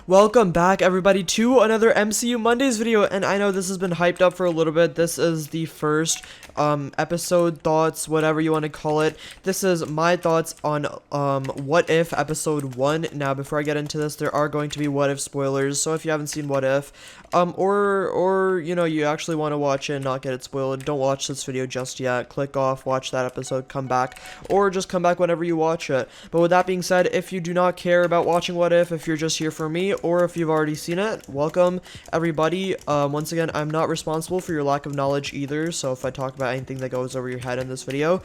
Welcome back, everybody, to another MCU Mondays video, and I know this has been hyped up for a little bit. This is the first episode thoughts, whatever you want to call it. This is my thoughts on What If episode 1. Now, before I get into this, there are going to be What If spoilers, so if you haven't seen What If, or you know, you actually want to watch it and not get it spoiled, don't watch this video just yet. Click off, watch that episode, come back, or just come back whenever you watch it. But with that being said, if you do not care about watching What If you're just here for me, or if you've already seen it, welcome everybody. Once again, I'm not responsible for your lack of knowledge either, so if I talk about anything that goes over your head in this video,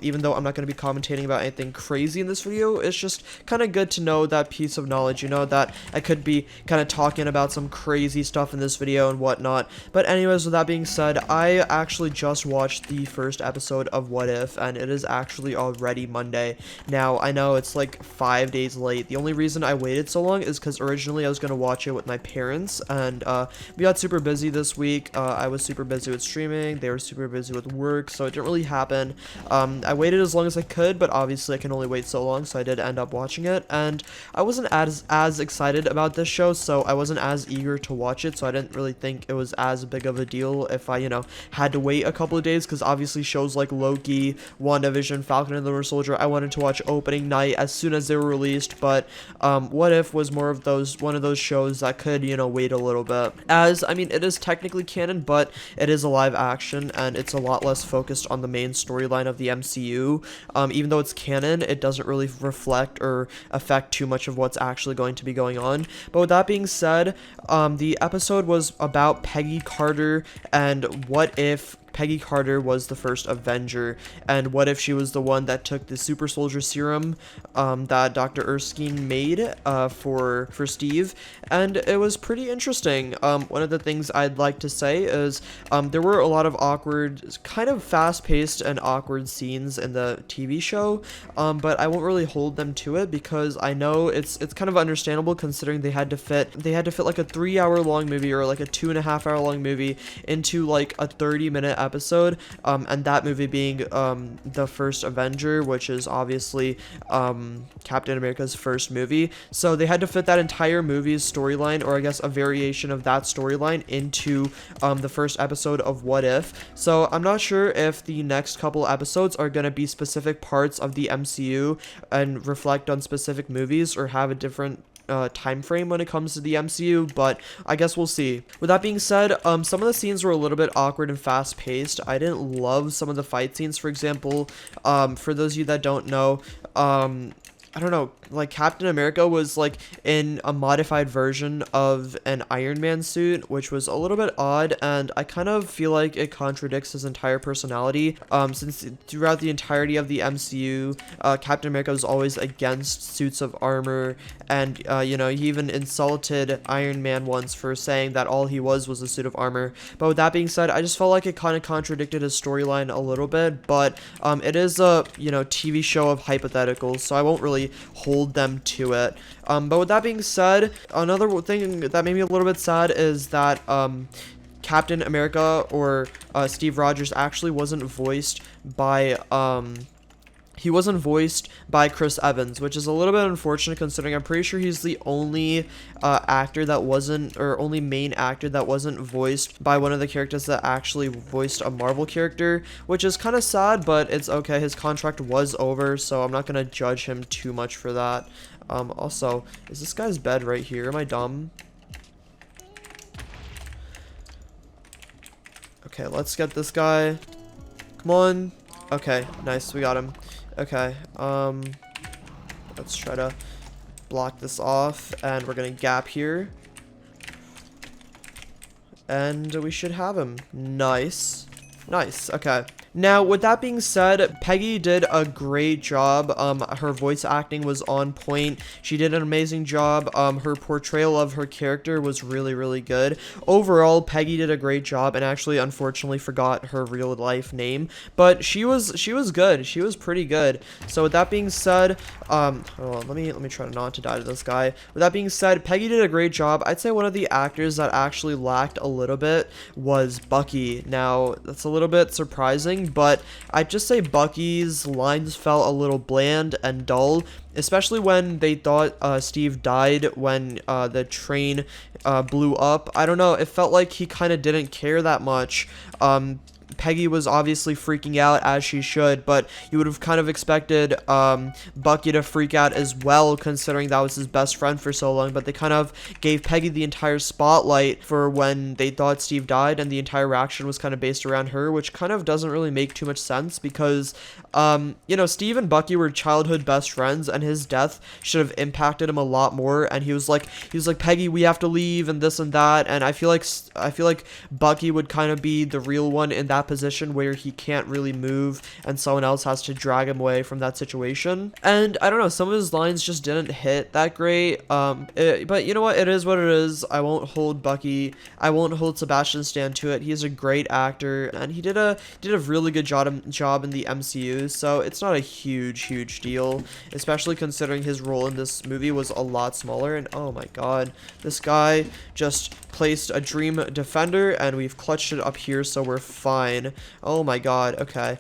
even though I'm not going to be commentating about anything crazy in this video, it's just kind of good to know that piece of knowledge, you know, that I could be kind of talking about some crazy stuff in this video and whatnot. But anyways, with that being said, I actually just watched the first episode of What If, and it is actually already Monday. Now, I know it's like 5 days late. The only reason I waited so long is because originally I was going to watch it with my parents, and we got super busy this week. I was super busy with streaming, they were super busy with work, so it didn't really happen. I waited as long as I could, but obviously I can only wait so long, so I did end up watching it, and I wasn't as excited about this show, so I wasn't as eager to watch it, so I didn't really think it was as big of a deal if I, you know, had to wait a couple of days, because obviously shows like Loki, WandaVision, Falcon and the Winter Soldier, I wanted to watch opening night as soon as they were released, but What If was more of one of those shows that could, you know, wait a little bit. As, I mean, it is technically canon, but it is a live action, and it's a lot less focused on the main storyline of the MCU. Even though it's canon, it doesn't really reflect or affect too much of what's actually going to be going on. But with that being said, the episode was about Peggy Carter, and what if Peggy Carter was the first Avenger, and what if she was the one that took the super soldier serum that Dr. Erskine made for Steve. And it was pretty interesting. One of the things I'd like to say is there were a lot of awkward, kind of fast-paced and awkward scenes in the TV show, but I won't really hold them to it because I know it's kind of understandable considering they had to fit like a 3-hour long movie or like a 2.5-hour long movie into like a 30-minute episode, and that movie being the first Avenger, which is obviously Captain America's first movie. So they had to fit that entire movie's storyline, or I guess a variation of that storyline, into the first episode of What If. So I'm not sure if the next couple episodes are going to be specific parts of the MCU and reflect on specific movies or have a different time frame when it comes to the MCU, but I guess we'll see. With that being said, some of the scenes were a little bit awkward and fast paced. I didn't love some of the fight scenes. For example, for those of you that don't know, I don't know, like Captain America was like in a modified version of an Iron Man suit, which was a little bit odd, and I kind of feel like it contradicts his entire personality, since throughout the entirety of the MCU, Captain America was always against suits of armor, and you know, he even insulted Iron Man once for saying that all he was a suit of armor. But with that being said, I just felt like it kind of contradicted his storyline a little bit, but it is a, you know, TV show of hypotheticals, so I won't really hold them to it. But with that being said, another thing that made me a little bit sad is that Captain America, or Steve Rogers, actually wasn't voiced by Chris Evans, which is a little bit unfortunate considering I'm pretty sure he's the only actor that wasn't, or only main actor that wasn't voiced by one of the characters that actually voiced a Marvel character, which is kind of sad, but it's okay. His contract was over, so I'm not going to judge him too much for that. Also, is this guy's bed right here? Am I dumb? Okay, let's get this guy. Come on. Okay, nice, we got him. Okay, let's try to block this off, and we're gonna gap here, and we should have him. Nice. Okay. Now, with that being said, Peggy did a great job. Her voice acting was on point. She did an amazing job. Her portrayal of her character was really, really good. Overall, Peggy did a great job, and actually, unfortunately, forgot her real life name. But she was good. She was pretty good. So with that being said, hold on, let me try not to die to this guy. With that being said, Peggy did a great job. I'd say one of the actors that actually lacked a little bit was Bucky. Now, that's a little bit surprising, but I'd just say Bucky's lines felt a little bland and dull, especially when they thought Steve died when the train blew up. I don't know, it felt like he kind of didn't care that much. Peggy was obviously freaking out, as she should, but you would have kind of expected Bucky to freak out as well, considering that was his best friend for so long. But they kind of gave Peggy the entire spotlight for when they thought Steve died, and the entire reaction was kind of based around her, which kind of doesn't really make too much sense because, you know, Steve and Bucky were childhood best friends, and his death should have impacted him a lot more. And he was like, Peggy, we have to leave, and this and that. And I feel like Bucky would kind of be the real one in that position where he can't really move and someone else has to drag him away from that situation. And I don't know, some of his lines just didn't hit that great. But you know what, it is what it is. I won't hold Sebastian Stan to it. He's a great actor, and he did a really good job in the MCU, so it's not a huge deal, especially considering his role in this movie was a lot smaller. And oh my god, this guy just placed a dream defender, and we've clutched it up here, so we're fine. Oh my god, okay.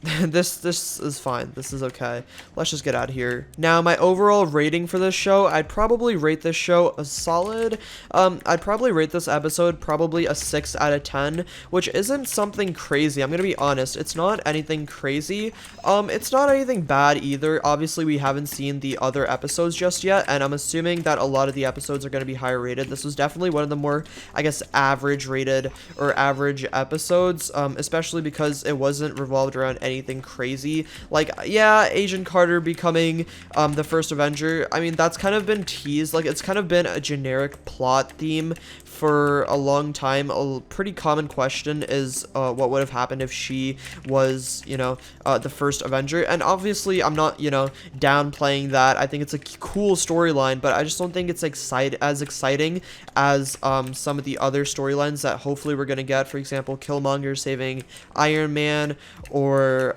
This is fine. This is okay. Let's just get out of here. Now, my overall rating for this show, I'd probably rate this show a solid, I'd probably rate this episode probably a 6 out of 10, which isn't something crazy. I'm gonna be honest. It's not anything crazy. It's not anything bad either. Obviously, we haven't seen the other episodes just yet, and I'm assuming that a lot of the episodes are gonna be higher rated. This was definitely one of the more, I guess, average rated or average episodes, especially because it wasn't revolved around anything crazy. Like, yeah, Agent Carter becoming the first Avenger. I mean, that's kind of been teased. Like, it's kind of been a generic plot theme for a long time. A pretty common question is what would have happened if she was, you know, the first Avenger. And obviously, I'm not, you know, downplaying that. I think it's a cool storyline, but I just don't think it's as exciting as some of the other storylines that hopefully we're gonna get. For example, Killmonger saving Iron Man, or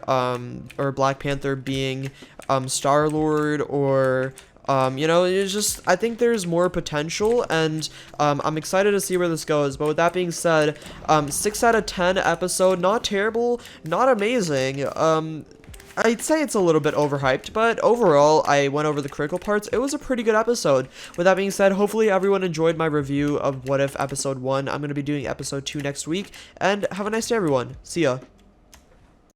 Black Panther being Star-Lord, or you know, it's just, I think there's more potential, and I'm excited to see where this goes. But with that being said, 6 out of 10 episode, not terrible, not amazing. I'd say it's a little bit overhyped, but overall, I went over the critical parts. It was a pretty good episode. With that being said, hopefully everyone enjoyed my review of What If Episode 1. I'm going to be doing Episode 2 next week, and have a nice day, everyone. See ya.